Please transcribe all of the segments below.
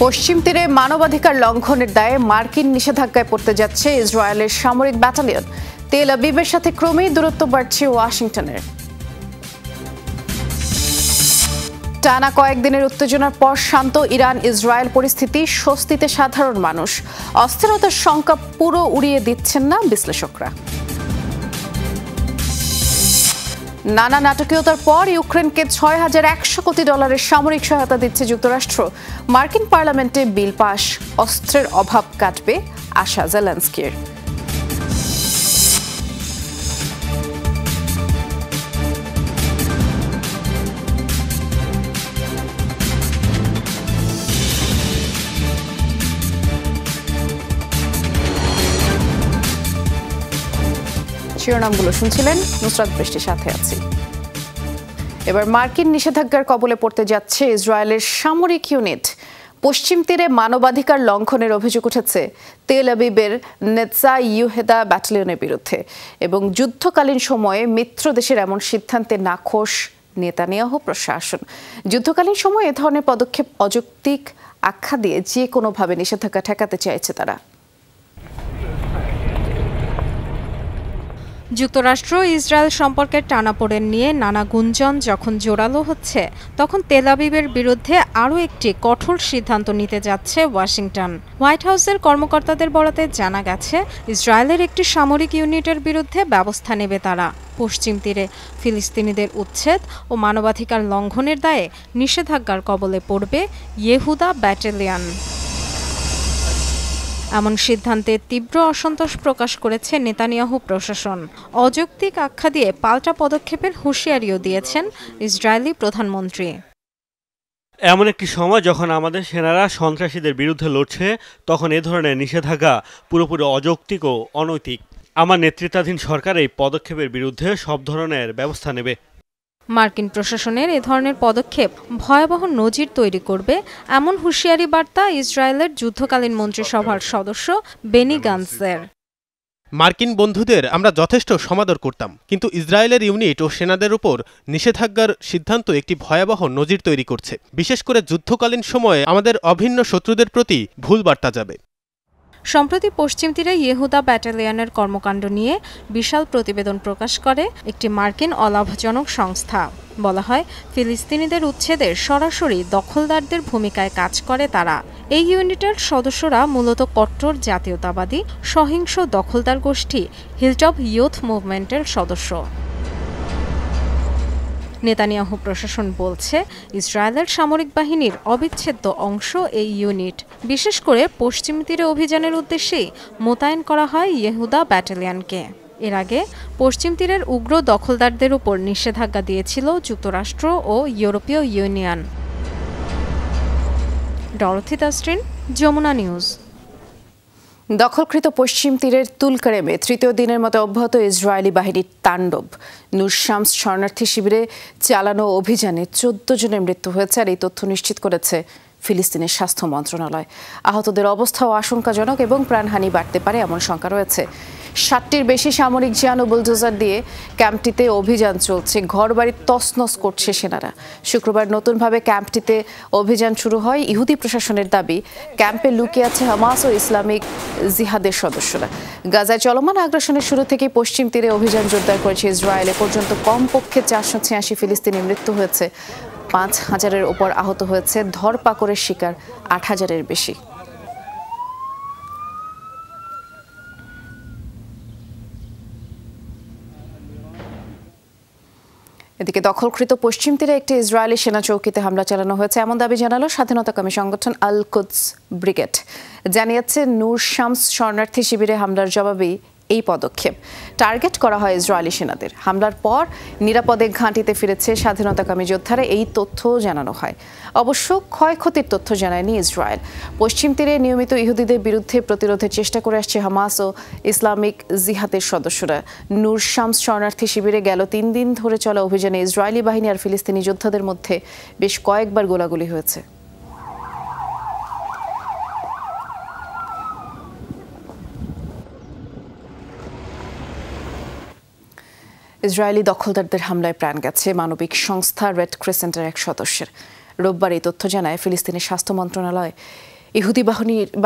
পশ্চিম তীরে মানবাধিকার লঙ্ঘনের দায়ে মার্কিন নিষেধাজ্ঞায় পড়তে যাচ্ছে ইসরায়েলের সামরিক ব্যাটালিয়ন। তেল আবিবের সাথে ক্রমেই দূরত্ব বাড়ছে ওয়াশিংটনের। টানা কয়েকদিনের উত্তেজনার পর শান্ত ইরান ইসরায়েল পরিস্থিতি, স্বস্তিতে সাধারণ মানুষ। অস্থিরতার শঙ্কা পুরো উড়িয়ে দিচ্ছেন না বিশ্লেষকরা। নানা নাটকীয়তার পর ইউক্রেনকে $৬,১০০ কোটি সামরিক সহায়তা দিচ্ছে যুক্তরাষ্ট্র। মার্কিন পার্লামেন্টে বিল পাস, অস্ত্রের অভাব কাটবে আশা জেলেনস্কির। শিরোনামগুলো শুনছিলেন, নুসরাত বৃষ্টির সাথে আছি। এবার মার্কিন নিষেধাজ্ঞার কবলে পড়তে যাচ্ছে ইসরায়েলের সামরিক ইউনিট। পশ্চিম তীরে মানবাধিকার লঙ্ঘনের অভিযোগ উঠেছে তেল আবিবের নেতসা ইহুদা ব্যাটালিয়নের বিরুদ্ধে, এবং যুদ্ধকালীন সময়ে মিত্র দেশের এমন সিদ্ধান্তে নাখোশ নেতানিয়াহু প্রশাসন। যুদ্ধকালীন সময়ে এ ধরনের পদক্ষেপ অযৌক্তিক আখ্যা দিয়ে যে কোনোভাবে নিষেধাজ্ঞা ঠেকাতে চাইছে তারা। যুক্তরাষ্ট্র ইসরায়েল সম্পর্কের টানাপোড়েন নিয়ে নানা গুঞ্জন যখন জোরালো হচ্ছে, তখন তেল আবিবের বিরুদ্ধে আরও একটি কঠোর সিদ্ধান্ত নিতে যাচ্ছে ওয়াশিংটন। হোয়াইট হাউসের কর্মকর্তাদের বরাতে জানা গেছে, ইসরায়েলের একটি সামরিক ইউনিটের বিরুদ্ধে ব্যবস্থা নেবে তারা। পশ্চিম তীরে ফিলিস্তিনিদের উচ্ছেদ ও মানবাধিকার লঙ্ঘনের দায়ে নিষেধাজ্ঞার কবলে পড়বে ইহুদা ব্যাটালিয়ন। এমন সিদ্ধান্তে তীব্র অসন্তোষ প্রকাশ করেছে নেতানিয়াহু প্রশাসন। অযৌক্তিক আখ্যা দিয়ে পাল্টা পদক্ষেপের হুঁশিয়ারিও দিয়েছেন ইসরায়েলি প্রধানমন্ত্রী। এমন একটি সময় যখন আমাদের সেনারা সন্ত্রাসীদের বিরুদ্ধে লড়ছে, তখন এ ধরনের নিষেধাজ্ঞা পুরোপুরি অযৌক্তিক ও অনৈতিক। আমার নেতৃত্বাধীন সরকার এই পদক্ষেপের বিরুদ্ধে সব ধরনের ব্যবস্থা নেবে। মার্কিন প্রশাসনের এ ধরনের পদক্ষেপ ভয়াবহ নজির তৈরি করবে, এমন হুঁশিয়ারি বার্তা ইসরায়েলের যুদ্ধকালীন মন্ত্রিসভার সদস্য বেনি গান্টজের। মার্কিন বন্ধুদের আমরা যথেষ্ট সমাদর করতাম, কিন্তু ইসরায়েলের ইউনিট ও সেনাদের উপর নিষেধাজ্ঞার সিদ্ধান্ত একটি ভয়াবহ নজির তৈরি করছে। বিশেষ করে যুদ্ধকালীন সময়ে আমাদের অভিন্ন শত্রুদের প্রতি ভুল বার্তা যাবে। সম্প্রতি পশ্চিম তীরে ইহুদা ব্যাটালিয়নের কর্মকাণ্ড নিয়ে বিশাল প্রতিবেদন প্রকাশ করে একটি মার্কিন অলাভজনক সংস্থা। বলা হয়, ফিলিস্তিনিদের উচ্ছেদের সরাসরি দখলদারদের ভূমিকায় কাজ করে তারা। এই ইউনিটের সদস্যরা মূলত কট্টর জাতীয়তাবাদী সহিংস দখলদার গোষ্ঠী হিলটপ ইয়ুথ মুভমেন্টের সদস্য। নেতানিয়াহু প্রশাসন বলছে, ইসরায়েলের সামরিক বাহিনীর অবিচ্ছেদ্য অংশ এই ইউনিট। বিশেষ করে পশ্চিম তীরে অভিযানের উদ্দেশ্যেই মোতায়েন করা হয় ইহুদা ব্যাটালিয়নকে। এর আগে পশ্চিম তীরের উগ্র দখলদারদের উপর নিষেধাজ্ঞা দিয়েছিল যুক্তরাষ্ট্র ও ইউরোপীয় union. Dorothy Tasrin, Jamuna news. দখলকৃত পশ্চিম তীরের তুলকারেমে তৃতীয় দিনের মতো অব্যাহত ইসরায়েলি বাহিনীর তাণ্ডব। নূর শামস শরণার্থী শিবিরে চালানো অভিযানে 14 জনের মৃত্যু হয়েছে, আর এই তথ্য নিশ্চিত করেছে ফিলিস্তিনের স্বাস্থ্য মন্ত্রণালয়। আহতদের অবস্থাও আশঙ্কাজনক এবং প্রাণহানি বাড়তে পারে এমন শঙ্কা রয়েছে। 60টির বেশি সামরিক যান ও বুলডোজার দিয়ে ক্যাম্পটিতে অভিযান চলছে। ঘরবাড়ি তছনছ করছে সেনারা। শুক্রবার নতুনভাবে ক্যাম্পটিতে অভিযান শুরু হয়। ইহুদি প্রশাসনের দাবি, ক্যাম্পে লুকিয়ে আছে হামাস ও ইসলামিক জিহাদের সদস্যরা। গাজায় চলমান আগ্রাসনের শুরু থেকে পশ্চিম তীরে অভিযান জোরদার করেছে ইসরায়েল। এ পর্যন্ত কমপক্ষে 486 ফিলিস্তিনি মৃত্যু হয়েছে, 5,000-এর ওপর আহত হয়েছে, ধরপাকড়ের শিকার 8,000-এর বেশি। এদিকে দখলকৃত পশ্চিম তীরে একটি ইসরায়েলি সেনা চৌকিতে হামলা চালানো হয়েছে এমন দাবি জানালো স্বাধীনতাকামী সংগঠন আল কুদস ব্রিগেড। জানিয়েছে, নূর শামস শরণার্থী শিবিরে হামলার জবাবেই এই পদক্ষেপ। টার্গেট করা হয় ইসরায়েলি সেনাদের। হামলার পর নিরাপদে ঘাঁটিতে ফিরেছে স্বাধীনতাকামী যোদ্ধারা, এই তথ্য জানানো হয়। অবশ্য ক্ষয়ক্ষতির তথ্য জানায়নি ইসরায়েল। পশ্চিম তীরে নিয়মিত ইহুদিদের বিরুদ্ধে প্রতিরোধের চেষ্টা করে আসছে হামাস ও ইসলামিক জিহাদের সদস্যরা। নূর শামস শরণার্থী শিবিরে গেল 3 দিন ধরে চলা অভিযানে ইসরায়েলি বাহিনী আর ফিলিস্তিনি যোদ্ধাদের মধ্যে বেশ কয়েকবার গোলাগুলি হয়েছে। ইসরায়েলি দখলদারদের হামলায় প্রাণ গেছে মানবিক সংস্থা রেড ক্রিসেন্টের এক সদস্যের। রোববার এই তথ্য জানায় ফিলিস্তিনের স্বাস্থ্য মন্ত্রণালয়। ইহুদি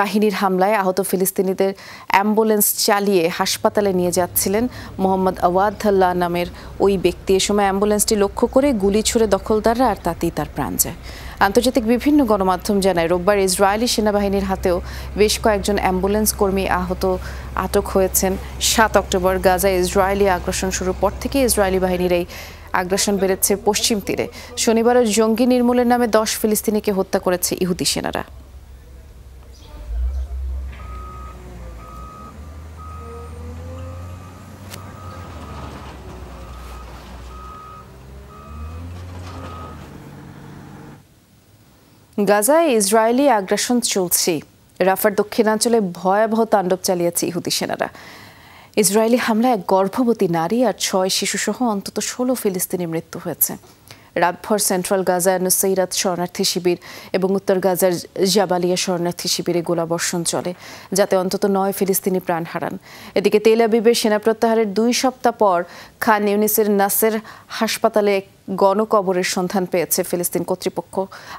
বাহিনীর হামলায় আহত ফিলিস্তিনিদের অ্যাম্বুলেন্স চালিয়ে হাসপাতালে নিয়ে যাচ্ছিলেন মোহাম্মদ আওয়াদুল্লাহ নামের ওই ব্যক্তি। এ সময় অ্যাম্বুলেন্সটি লক্ষ্য করে গুলি ছুড়ে দখলদাররা, আর তাতেই তার প্রাণ যায়। আন্তর্জাতিক বিভিন্ন গণমাধ্যম জানায় রোববার ইসরায়েলি সেনাবাহিনীর হাতেও বেশ কয়েকজন অ্যাম্বুলেন্স কর্মী আটক হয়েছেন। 7 অক্টোবর গাজায় ইসরায়েলি আগ্রাসন শুরুর পর থেকে ইসরায়েলি বাহিনীর এই আগ্রাসন বেড়েছে পশ্চিম তীরে। শনিবারও জঙ্গি নির্মূলের নামে 10 ফিলিস্তিনিকে হত্যা করেছে ইহুদি সেনারা। গাজায় ইসরায়েলি আগ্রাসন চলছে। রাফার দক্ষিণাঞ্চলে ভয়াবহ তাণ্ডব চালিয়েছে ইহুদি সেনারা। ইসরায়েলি হামলায় এক গর্ভবতী নারী আর 6 শিশুসহ অন্তত 16 ফিলিস্তিনি মৃত্যু হয়েছে। রাতভর সেন্ট্রাল গাজার নুসাইরাত শরণার্থী শিবির এবং উত্তর গাজার জাবালিয়া শরণার্থী শিবিরে গোলাবর্ষণ চলে, যাতে অন্তত 9 ফিলিস্তিনি প্রাণ হারান। এদিকে তেল আবিবের সেনা প্রত্যাহারের 2 সপ্তাহ পর খান ইউনিসের নাসের হাসপাতালে গণকবরের সন্ধান পেয়েছে ফিলিস্তিন কর্তৃপক্ষ,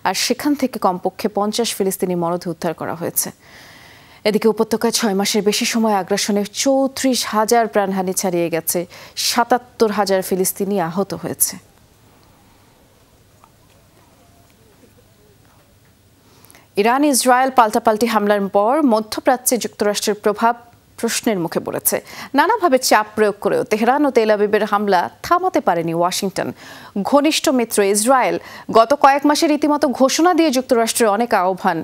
আর সেখান থেকে কমপক্ষে 50 ফিলিস্তিনি মরদেহ উদ্ধার করা হয়েছে। এদিকে উপত্যকায় 6 মাসের বেশি সময় আগ্রাসনে 34,000 প্রাণহানি ছাড়িয়ে গেছে, 77,000 ফিলিস্তিনি আহত হয়েছে। ইরান ইসরায়েল পাল্টাপাল্টি হামলার পর মধ্যপ্রাচ্যে যুক্তরাষ্ট্রের প্রভাব প্রশ্নের মুখে পড়েছে। নানাভাবে চাপ প্রয়োগ করেও তেহরান ও তেল আবিবের হামলা থামাতে পারেনি ওয়াশিংটন। ঘনিষ্ঠ মিত্র ইসরায়েল গত কয়েক মাসে রীতিমতো ঘোষণা দিয়ে যুক্তরাষ্ট্রের অনেক আহ্বান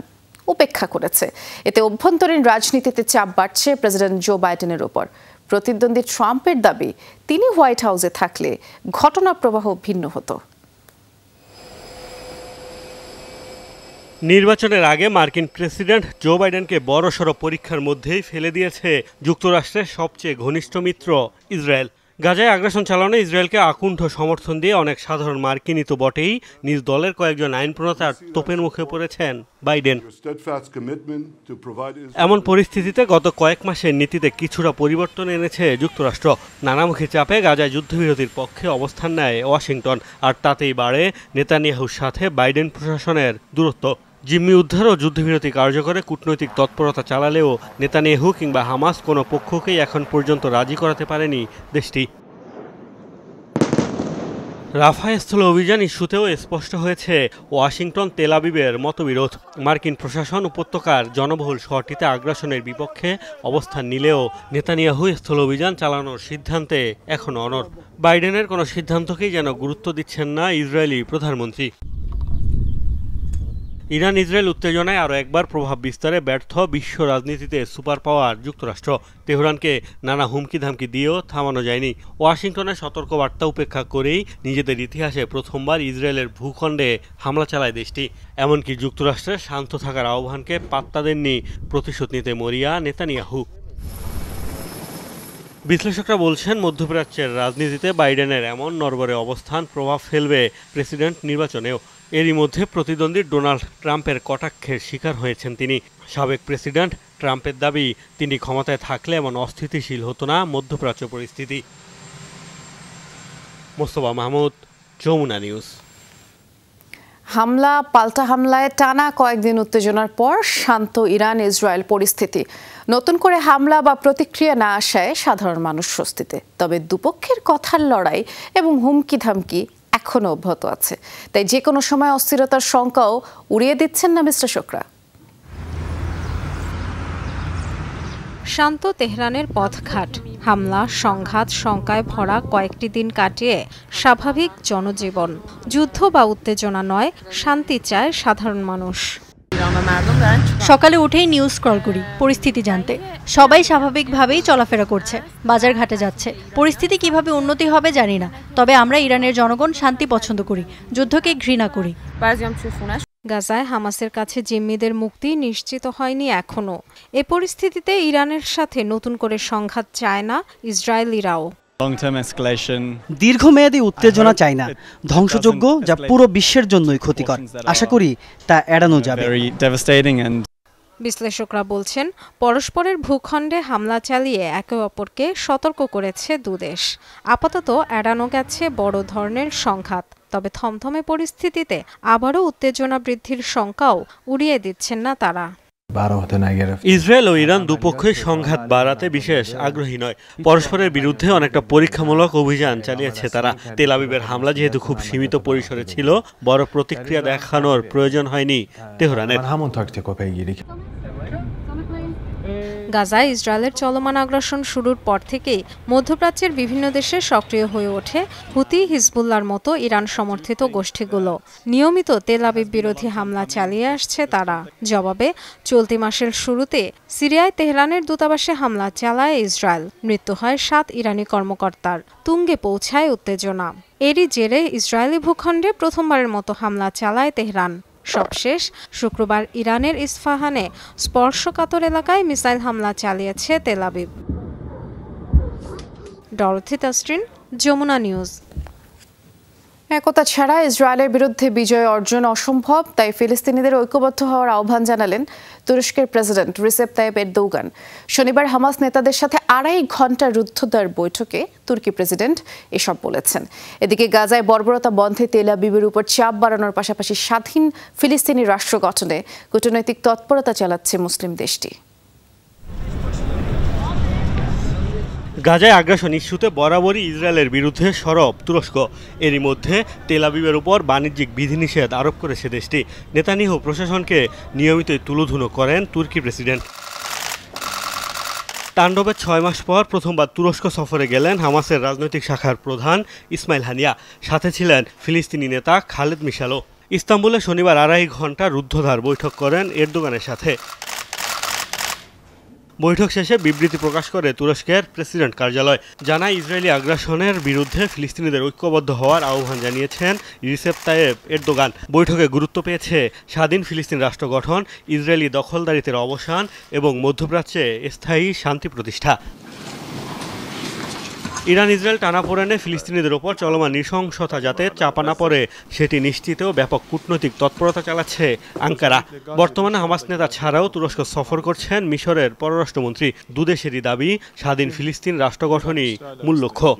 উপেক্ষা করেছে। এতে অভ্যন্তরীণ রাজনীতিতে চাপ বাড়ছে প্রেসিডেন্ট জো বাইডেনের ওপর। প্রতিদ্বন্দ্বী ট্রাম্পের দাবি, তিনি হোয়াইট হাউসে থাকলে ঘটনার প্রবাহ ভিন্ন হতো। নির্বাচনের আগে মার্কিন প্রেসিডেন্ট জো বাইডেনকে বড়সড় পরীক্ষার মধ্যেই ফেলে দিয়েছে যুক্তরাষ্ট্রের সবচেয়ে ঘনিষ্ঠ মিত্র ইসরায়েল। গাজায় আগ্রাসন চালানো ইসরায়েলকে আকুণ্ঠ সমর্থন দিয়ে অনেক সাধারণ মার্কিনই তো বটেই, নিজ দলের কয়েকজন আইন প্রণেতার তোপের মুখে পড়েছেন বাইডেন। এমন পরিস্থিতিতে গত কয়েক মাসের নীতিতে কিছুটা পরিবর্তন এনেছে যুক্তরাষ্ট্র। নানামুখী চাপে গাজায় যুদ্ধবিরতির পক্ষে অবস্থান নেয় ওয়াশিংটন, আর তাতেই বাড়ে নেতানিয়াহুর সাথে বাইডেন প্রশাসনের দূরত্ব। জিম্মি উদ্ধার ও যুদ্ধবিরতি কার্যকরে কূটনৈতিক তৎপরতা চালালেও নেতানিয়াহু কিংবা হামাস কোনো পক্ষকেই এখন পর্যন্ত রাজি করাতে পারেনি দেশটি। রাফা স্থল অভিযান ইস্যুতেও স্পষ্ট হয়েছে ওয়াশিংটন তেল আবিবের মতবিরোধ। মার্কিন প্রশাসন উপত্যকার জনবহুল শহরটিতে আগ্রাসনের বিপক্ষে অবস্থান নিলেও নেতানিয়াহু স্থল অভিযান চালানোর সিদ্ধান্তে এখন অনড়। বাইডেনের কোনো সিদ্ধান্তকেই যেন গুরুত্ব দিচ্ছেন না ইসরায়েলি প্রধানমন্ত্রী। ইরান ইসরায়েল উত্তেজনায় আরও একবার প্রভাব বিস্তারে ব্যর্থ বিশ্ব রাজনীতিতে সুপার পাওয়ার যুক্তরাষ্ট্র। তেহরানকে নানা হুমকি ধামকি দিয়েও থামানো যায়নি। ওয়াশিংটনের সতর্কবার্তা উপেক্ষা করেই নিজেদের ইতিহাসে প্রথমবার ইসরায়েলের ভূখণ্ডে হামলা চালায় দেশটি। এমনকি যুক্তরাষ্ট্রের শান্ত থাকার আহ্বানকে পাত্তা দেননি প্রতিশোধ নিতে মরিয়া নেতানিয়াহু। বিশ্লেষকরা বলছেন, মধ্যপ্রাচ্যের রাজনীতিতে বাইডেনের এমন নড়বড়ে অবস্থান প্রভাব ফেলবে প্রেসিডেন্ট নির্বাচনেও। এরই মধ্যে প্রতিদ্বন্দ্বী ডোনাল্ড ট্রাম্পের কটাক্ষের শিকার হয়েছেন তিনি। সাবেক প্রেসিডেন্ট ট্রাম্পের দাবি, তিনি ক্ষমতায় থাকলে এমন অস্থিতিশীল হতো না মধ্যপ্রাচ্য পরিস্থিতি। মোস্তফা মাহমুদ, যমুনা নিউজ। হামলা পাল্টা হামলায় টানা কয়েকদিন উত্তেজনার পর শান্ত ইরান ইসরায়েল পরিস্থিতি। নতুন করে হামলা বা প্রতিক্রিয়া না আসায় সাধারণ মানুষ স্বস্তিতে। তবে দুপক্ষের কথার লড়াই এবং হুমকি ধামকি এখনো অব্যাহত আছে, তাই যে কোনো সময় অস্থিরতার শঙ্কাও উড়িয়ে দিচ্ছেন না বিশ্লেষকরা। শান্ত তেহরানের পথঘাট, হামলা সংঘাত শঙ্কায় ভরা কয়েকটি দিন কাটিয়ে স্বাভাবিক জনজীবন। যুদ্ধ বা উত্তেজনা নয়, শান্তি চায় সাধারণ মানুষ। সকালে উঠেই নিউজ স্ক্রল করি পরিস্থিতি জানতে। সবাই স্বাভাবিকভাবেই চলাফেরা করছে, বাজার ঘাটে যাচ্ছে। পরিস্থিতি কিভাবে উন্নতি হবে জানি না, তবে আমরা ইরানের জনগণ শান্তি পছন্দ করি, যুদ্ধকে ঘৃণা করি। গাজায় হামাসের কাছে জিম্মিদের মুক্তি নিশ্চিত হয়নি এখনো। এ পরিস্থিতিতে ইরানের সাথে নতুন করে সংঘাত চায় না ইসরায়েলিরাও। দীর্ঘমেয়াদী উত্তেজনা চাই না, ধ্বংসযজ্ঞ যা পুরো বিশ্বের জন্যই ক্ষতিকর। আশা করি তা এড়ানো যাবে। বিশ্লেষকরা বলছেন, পরস্পরের ভূখণ্ডে হামলা চালিয়ে একে অপরকে সতর্ক করেছে দুদেশ। আপাতত এড়ানো গেছে বড় ধরনের সংঘাত। তবে থমথমে পরিস্থিতিতে আবারও উত্তেজনা বৃদ্ধির শঙ্কাও উড়িয়ে দিচ্ছেন না তারা। ইসরায়েল ও ইরান দুপক্ষই সংঘাত বাড়াতে বিশেষ আগ্রহী নয়। পরস্পরের বিরুদ্ধে অনেকটা পরীক্ষামূলক অভিযান চালিয়েছে তারা। তেল আবিবের হামলা যেহেতু খুব সীমিত পরিসরে ছিল, বড় প্রতিক্রিয়া দেখানোর প্রয়োজন হয়নি তেহরানের। গাজায় ইসরায়েলের চলমান আগ্রাসন শুরুর পর থেকেই মধ্যপ্রাচ্যের বিভিন্ন দেশে সক্রিয় হয়ে ওঠে হুতি, হিজবুল্লাহর মতো ইরান সমর্থিত গোষ্ঠীগুলো। নিয়মিত তেল আবিব বিরোধী হামলা চালিয়ে আসছে তারা। জবাবে চলতি মাসের শুরুতে সিরিয়ায় তেহরানের দূতাবাসে হামলা চালায় ইসরায়েল। মৃত্যু হয় 7 ইরানি কর্মকর্তার। তুঙ্গে পৌঁছায় উত্তেজনা। এরই জেরে ইসরায়েলি ভূখণ্ডে প্রথমবারের মতো হামলা চালায় তেহরান। সবশেষ শুক্রবার ইরানের ইস্ফাহানে স্পর্শকাতর এলাকায় মিসাইল হামলা চালিয়েছে Tel Aviv. Dorothy Tasrin, Jamuna news. একতা ছাড়া ইসরায়েলের বিরুদ্ধে বিজয় অর্জন অসম্ভব, তাই ফিলিস্তিনিদের ঐক্যবদ্ধ হওয়ার আহ্বান জানালেন তুরস্কের প্রেসিডেন্ট রিসেপ তাইয়েপ এরদোগান। শনিবার হামাস নেতাদের সাথে 2.5 ঘণ্টার রুদ্ধদ্বার বৈঠকে তুর্কি প্রেসিডেন্ট এসব বলেছেন। এদিকে গাজায় বর্বরতা বন্ধে তেল আবিবের উপর চাপ বাড়ানোর পাশাপাশি স্বাধীন ফিলিস্তিনি রাষ্ট্র গঠনে কূটনৈতিক তৎপরতা চালাচ্ছে মুসলিম দেশটি। গাজায় আগ্রাসন ইস্যুতে বরাবরই ইসরায়েলের বিরুদ্ধে সরব তুরস্ক। এরই মধ্যে তেল আবিবের উপর বাণিজ্যিক বিধিনিষেধ আরোপ করেছে দেশটি। নেতানিয়াহু প্রশাসনকে নিয়মিতই তুলোধুনো করেন তুর্কি প্রেসিডেন্ট। তাণ্ডবের 6 মাস পর প্রথমবার তুরস্ক সফরে গেলেন হামাসের রাজনৈতিক শাখার প্রধান ইসমাইল হানিয়া। সাথে ছিলেন ফিলিস্তিনি নেতা খালেদ মিশালও। ইস্তাম্বুলে শনিবার 2.5 ঘণ্টা রুদ্ধদ্বার বৈঠক করেন এরদোগানের সাথে। বৈঠক শেষে বিবৃতি প্রকাশ করে তুরস্কের প্রেসিডেন্ট কার্যালয়। জানায় ইসরায়েলি আগ্রাসনের বিরুদ্ধে ফিলিস্তিনিদের ঐক্যবদ্ধ হওয়ার আহ্বান জানিয়েছেন রিসেপ তাইয়েপ এরদোগান। বৈঠকে গুরুত্ব পেয়েছে স্বাধীন ফিলিস্তিন রাষ্ট্র গঠন, ইসরায়েলি দখলদারিত্বের অবসান এবং মধ্যপ্রাচ্যে স্থায়ী শান্তি প্রতিষ্ঠা। ইরান ইসরায়েল টানাপোড়েনে ফিলিস্তিনিদের ওপর চলমান নৃশংসতা যাতে চাপা না পড়ে সেটি নিশ্চিতেও ব্যাপক কূটনৈতিক তৎপরতা চালাচ্ছে আঙ্কারা। বর্তমানে হামাস নেতা ছাড়াও তুরস্ক সফর করছেন মিশরের পররাষ্ট্রমন্ত্রী। দুদেশেরই দাবি স্বাধীন ফিলিস্তিন রাষ্ট্র গঠনই মূল লক্ষ্য।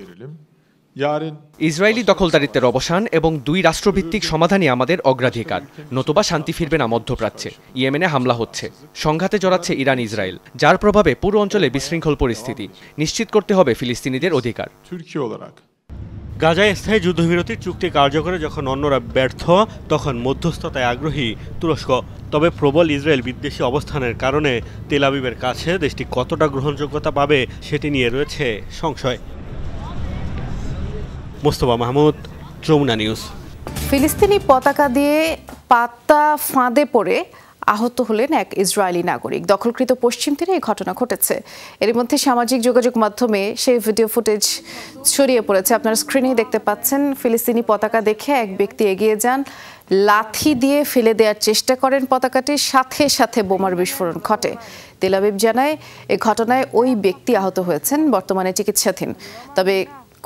ইসরায়েলি দখলদারিত্বের অবসান এবং 2 রাষ্ট্রভিত্তিক সমাধানই আমাদের অগ্রাধিকার, নতুবা শান্তি ফিরবে না মধ্যপ্রাচ্যে। ইয়েমেনে হামলা হচ্ছে, সংঘাতে জড়াচ্ছে ইরান ইসরায়েল, যার প্রভাবে পুরো অঞ্চলে বিশৃঙ্খল পরিস্থিতি। নিশ্চিত করতে হবে ফিলিস্তিনিদের অধিকার। গাজায় স্থায়ী যুদ্ধবিরতির চুক্তি কার্যকরে যখন অন্যরা ব্যর্থ, তখন মধ্যস্থতায় আগ্রহী তুরস্ক। তবে প্রবল ইসরায়েল বিদ্বেষী অবস্থানের কারণে তেল আবিবের কাছে দেশটি কতটা গ্রহণযোগ্যতা পাবে সেটি নিয়ে রয়েছে সংশয়। মোস্তফা মাহমুদ, যমুনা নিউজ। ফিলিস্তিনি পতাকা দিয়ে পাতা ফাঁদে পড়ে আহত হলেন এক ইসরায়েলি নাগরিক। দখলকৃত পশ্চিম তীরে এই ঘটনা ঘটেছে। এর মধ্যে সামাজিক যোগাযোগ মাধ্যমে সেই ভিডিও ফুটেজ ছড়িয়ে পড়েছে। আপনারা স্ক্রিনে দেখতে পাচ্ছেন। ফিলিস্তিনি পতাকা দেখে এক ব্যক্তি এগিয়ে যান, লাথি দিয়ে ফেলে দেওয়ার চেষ্টা করেন পতাকাটির, সাথে সাথে বোমার বিস্ফোরণ ঘটে। তেল আবিব জানায় এ ঘটনায় ওই ব্যক্তি আহত হয়েছেন, বর্তমানে চিকিৎসাধীন। তবে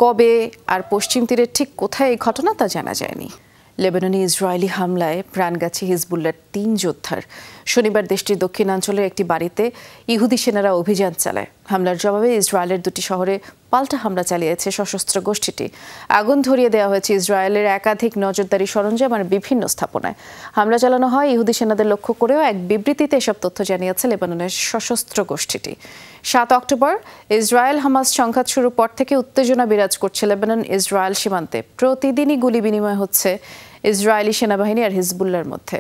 কবে আর পশ্চিম তীরের ঠিক কোথায় এই ঘটনা তা জানা যায়নি। লেবাননে ইসরায়েলি হামলায় প্রাণ গেছে হিজবুল্লাহর 3 যোদ্ধার। শনিবার দেশটির দক্ষিণাঞ্চলের একটি বাড়িতে ইহুদি সেনারা অভিযান চালায়। হামলার জবাবে ইসরায়েলের 2টি শহরে পাল্টা হামলা চালিয়েছে সশস্ত্র গোষ্ঠীটি। আগুন ধরিয়ে দেওয়া হয়েছে ইসরায়েলের একাধিক নজরদারি সরঞ্জাম আর বিভিন্ন স্থাপনায়। হামলা চালানো হয় ইহুদি সেনাদের লক্ষ্য করেও। এক বিবৃতিতে এসব তথ্য জানিয়েছে লেবাননের সশস্ত্র গোষ্ঠীটি। 7 অক্টোবর ইসরায়েল হামাস সংঘাত শুরুর পর থেকে উত্তেজনা বিরাজ করছে লেবানন ইসরায়েল সীমান্তে। প্রতিদিনই গুলি বিনিময় হচ্ছে ইসরায়েলি সেনাবাহিনী আর হিজবুল্লাহর মধ্যে।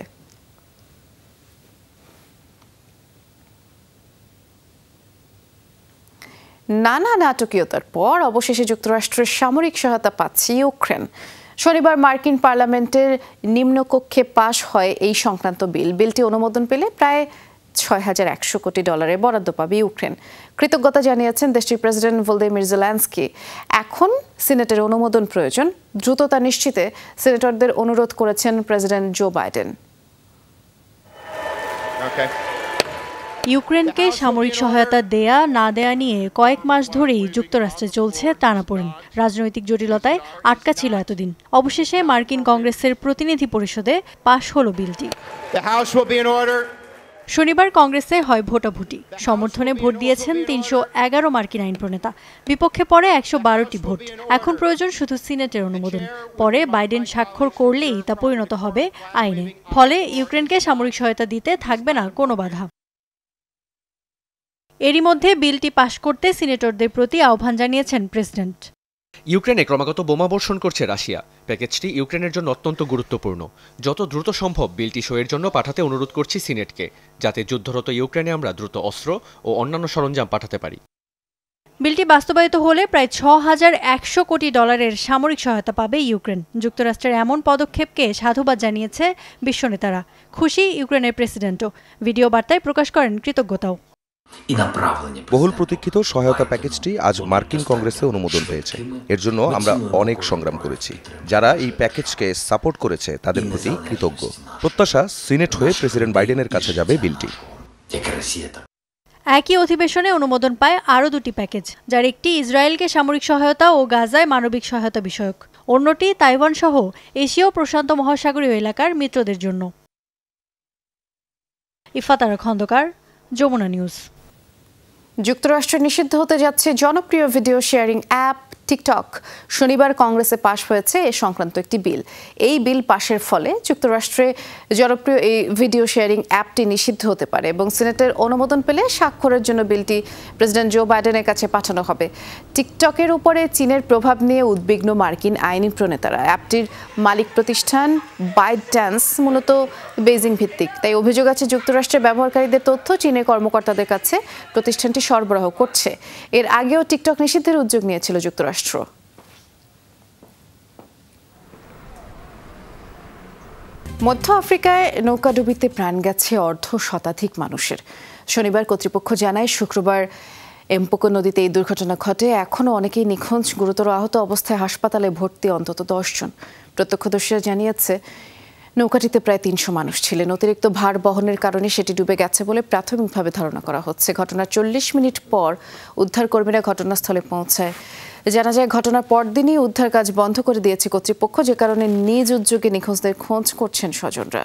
নানা নাটকীয়তার পর অবশেষে যুক্তরাষ্ট্রের সামরিক সহায়তা পাচ্ছে ইউক্রেন। শনিবার মার্কিন পার্লামেন্টের নিম্নকক্ষে পাশ হয় এই সংক্রান্ত বিল। বিলটি অনুমোদন পেলে প্রায় $6,100 কোটি বরাদ্দ পাবে ইউক্রেন। কৃতজ্ঞতা জানিয়েছেন দেশটির প্রেসিডেন্ট ভলোদিমির জেলেনস্কি। এখন সিনেটের অনুমোদন প্রয়োজন। দ্রুততা নিশ্চিতে সিনেটরদের অনুরোধ করেছেন প্রেসিডেন্ট জো বাইডেন। ইউক্রেনকে সামরিক সহায়তা দেয়া না দেয়া নিয়ে কয়েক মাস ধরেই যুক্তরাষ্ট্রে চলছে টানাপোড়েন। রাজনৈতিক জটিলতায় আটকা ছিল এতদিন। অবশেষে মার্কিন কংগ্রেসের প্রতিনিধি পরিষদে পাশ হলো বিলটি। শনিবার কংগ্রেসে হয় ভোটাভুটি। সমর্থনে ভোট দিয়েছেন ৩১১ মার্কিন আইন প্রণেতা, বিপক্ষে পড়ে ১১২টি ভোট। এখন প্রয়োজন শুধু সিনেটের অনুমোদন। পরে বাইডেন স্বাক্ষর করলেই তা পরিণত হবে আইনে। ফলে ইউক্রেনকে সামরিক সহায়তা দিতে থাকবে না কোনো বাধা। এরই মধ্যে বিলটি পাশ করতে সিনেটরদের প্রতি আহ্বান জানিয়েছেন প্রেসিডেন্ট। ইউক্রেনে ক্রমাগত বোমা বর্ষণ করছে রাশিয়া। প্যাকেজটি ইউক্রেনের জন্য অত্যন্ত গুরুত্বপূর্ণ। যত দ্রুত সম্ভব বিলটি সইয়ের জন্য পাঠাতে অনুরোধ করছি সিনেটকে, যাতে যুদ্ধরত ইউক্রেনে আমরা দ্রুত অস্ত্র ও অন্যান্য সরঞ্জাম পাঠাতে পারি। বিলটি বাস্তবায়িত হলে প্রায় ৬,১০০ কোটি ডলারের সামরিক সহায়তা পাবে ইউক্রেন। যুক্তরাষ্ট্রের এমন পদক্ষেপকে সাধুবাদ জানিয়েছে বিশ্ব নেতারা। খুশি ইউক্রেনের প্রেসিডেন্টও। ভিডিও বার্তায় প্রকাশ করেন কৃতজ্ঞতাও। বহুল প্রতীক্ষিত সহায়তা প্যাকেজটি আজ মার্কিন কংগ্রেসে অনুমোদন পেয়েছে। এর জন্য আমরা অনেক সংগ্রাম করেছি। যারা এই প্যাকেজকে সাপোর্ট করেছে তাদের প্রতি কৃতজ্ঞ। প্রত্যাশা সিনেট হয়ে প্রেসিডেন্ট বাইডেনের কাছে যাবে বিলটি। একই অধিবেশনে অনুমোদন পায় আরও দুটি প্যাকেজ, যার একটি ইসরায়েলকে সামরিক সহায়তা ও গাজায় মানবিক সহায়তা বিষয়ক, অন্যটি তাইওয়ান সহ এশীয় প্রশান্ত মহাসাগরীয় এলাকার মিত্রদের জন্য। ইফাতারা খন্দকার, যমুনা নিউজ। যুক্তরাষ্ট্রে নিষিদ্ধ হতে যাচ্ছে জনপ্রিয় ভিডিও শেয়ারিং অ্যাপ টিকটক। শনিবার কংগ্রেসে পাশ হয়েছে এ সংক্রান্ত একটি বিল। এই বিল পাশের ফলে যুক্তরাষ্ট্রে জনপ্রিয় এই ভিডিও শেয়ারিং অ্যাপটি নিষিদ্ধ হতে পারে এবং সিনেটের অনুমোদন পেলে স্বাক্ষরের জন্য বিলটি প্রেসিডেন্ট জো বাইডেনের কাছে পাঠানো হবে। টিকটকের উপরে চীনের প্রভাব নিয়ে উদ্বিগ্ন মার্কিন আইনি প্রণেতারা। অ্যাপটির মালিক প্রতিষ্ঠান বাইটড্যান্স মূলত বেইজিং ভিত্তিক। তাই অভিযোগ আছে যুক্তরাষ্ট্রের ব্যবহারকারীদের তথ্য চীনের কর্মকর্তাদের কাছে প্রতিষ্ঠানটি সরবরাহ করছে। এর আগেও টিকটক নিষিদ্ধের উদ্যোগ নিয়েছিল যুক্তরাষ্ট্র। মধ্য আফ্রিকায় নৌকাডুবিতে প্রাণ গেছে অর্ধশতাধিক মানুষের। শনিবার কর্তৃপক্ষ জানায় শুক্রবার এমপোকো নদীতে এই দুর্ঘটনা ঘটে। এখনও অনেকেই নিখোঁজ। গুরুতর আহত অবস্থায় হাসপাতালে ভর্তি অন্তত 10 জন। প্রত্যক্ষদর্শীরা জানিয়েছে নৌকাটিতে প্রায় 300 মানুষ ছিলেন। অতিরিক্ত ভার বহনের কারণে সেটি ডুবে গেছে বলে প্রাথমিকভাবে ধারণা করা হচ্ছে। ঘটনার 40 মিনিট পর উদ্ধারকর্মীরা ঘটনাস্থলে পৌঁছায়। জানা যায় ঘটনার পরদিনই উদ্ধার কাজ বন্ধ করে দিয়েছে কর্তৃপক্ষ, যে কারণে নিজ উদ্যোগে নিখোঁজদের খোঁজ করছেন স্বজনরা।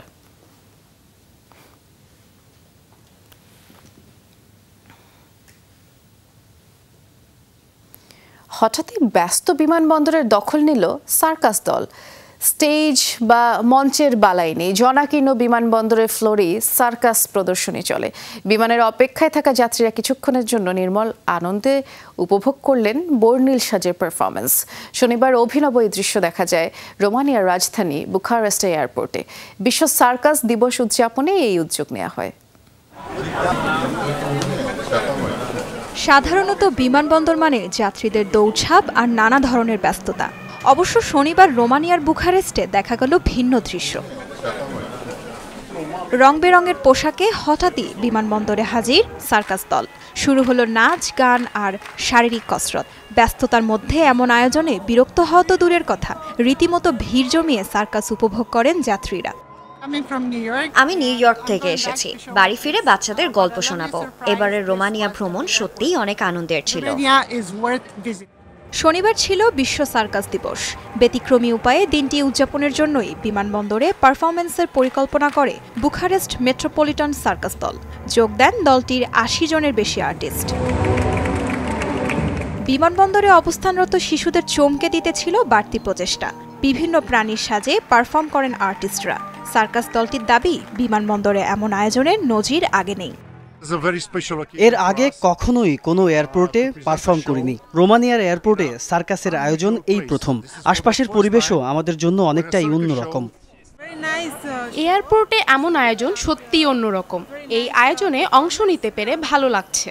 হঠাৎই ব্যস্ত বিমানবন্দরের দখল নিল সার্কাস দল। স্টেজ বা মঞ্চের বালাই নেই। জনাকীর্ণ বিমানবন্দরের ফ্লোরে সার্কাস প্রদর্শনী চলে। বিমানের অপেক্ষায় থাকা যাত্রীরা কিছুক্ষণের জন্য নির্মল আনন্দে উপভোগ করলেন বর্ণিল সাজের পারফরমেন্স। শনিবার অভিনব এই দৃশ্য দেখা যায় রোমানিয়ার রাজধানী বুখারেস্ট এয়ারপোর্টে। বিশ্ব সার্কাস দিবস উদযাপনে এই উদ্যোগ নেওয়া হয়। সাধারণত বিমানবন্দর মানে যাত্রীদের দৌড়ঝাঁপ আর নানা ধরনের ব্যস্ততা। অবশ্য শনিবার রোমানিয়ার বুখারেস্টে দেখা গেল ভিন্ন দৃশ্য। রং বেরঙের পোশাকে হঠাৎই বিমানবন্দরে হাজির সার্কাস দল। শুরু হলো নাচ, গান আর শারীরিক কসরত। ব্যস্ততার মধ্যে এমন আয়োজনে বিরক্ত হওয়া তো দূরের কথা, রীতিমতো ভিড় জমিয়ে সার্কাস উপভোগ করেন যাত্রীরা। আমি নিউ ইয়র্ক থেকে এসেছি। বাড়ি ফিরে বাচ্চাদের গল্প শোনাবো। এবারের রোমানিয়া ভ্রমণ সত্যিই অনেক আনন্দের ছিল। শনিবার ছিল বিশ্ব সার্কাস দিবস। ব্যতিক্রমী উপায়ে দিনটি উদযাপনের জন্যই বিমানবন্দরে পারফরমেন্সের পরিকল্পনা করে বুখারেস্ট মেট্রোপলিটন সার্কাস দল। যোগ দেন দলটির 80 জনের বেশি আর্টিস্ট। বিমানবন্দরে অবস্থানরত শিশুদের চমকে দিতে ছিল বাড়তি প্রচেষ্টা। বিভিন্ন প্রাণীর সাজে পারফর্ম করেন আর্টিস্টরা। সার্কাস দলটির দাবি, বিমানবন্দরে এমন আয়োজনের নজির আগে নেই। এর আগে কখনোই কোনো এয়ারপোর্টে পারফর্ম করিনি। রোমানিয়ার এয়ারপোর্টে সার্কাসের আয়োজন এই প্রথম। আশপাশের পরিবেশও আমাদের জন্য অনেকটাই অন্যরকম। এয়ারপোর্টে এমন আয়োজন সত্যিই অন্যরকম। এই আয়োজনে অংশ নিতে পেরে ভালো লাগছে।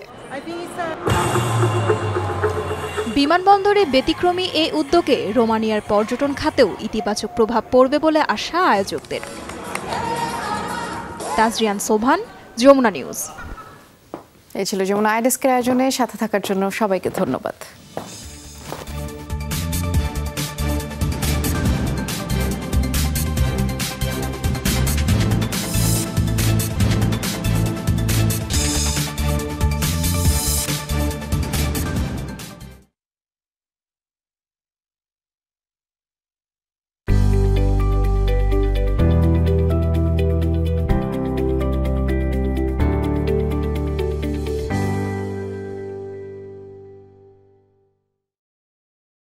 বিমানবন্দরে ব্যতিক্রমী এই উদ্যোগে রোমানিয়ার পর্যটন খাতেও ইতিবাচক প্রভাব পড়বে বলে আশা আয়োজকদের। তাজরিয়ান সোভান, যমুনা নিউজ। এই ছিল যমুনা আইডেস্কের আয়োজনে সাথে থাকার জন্য সবাইকে ধন্যবাদ।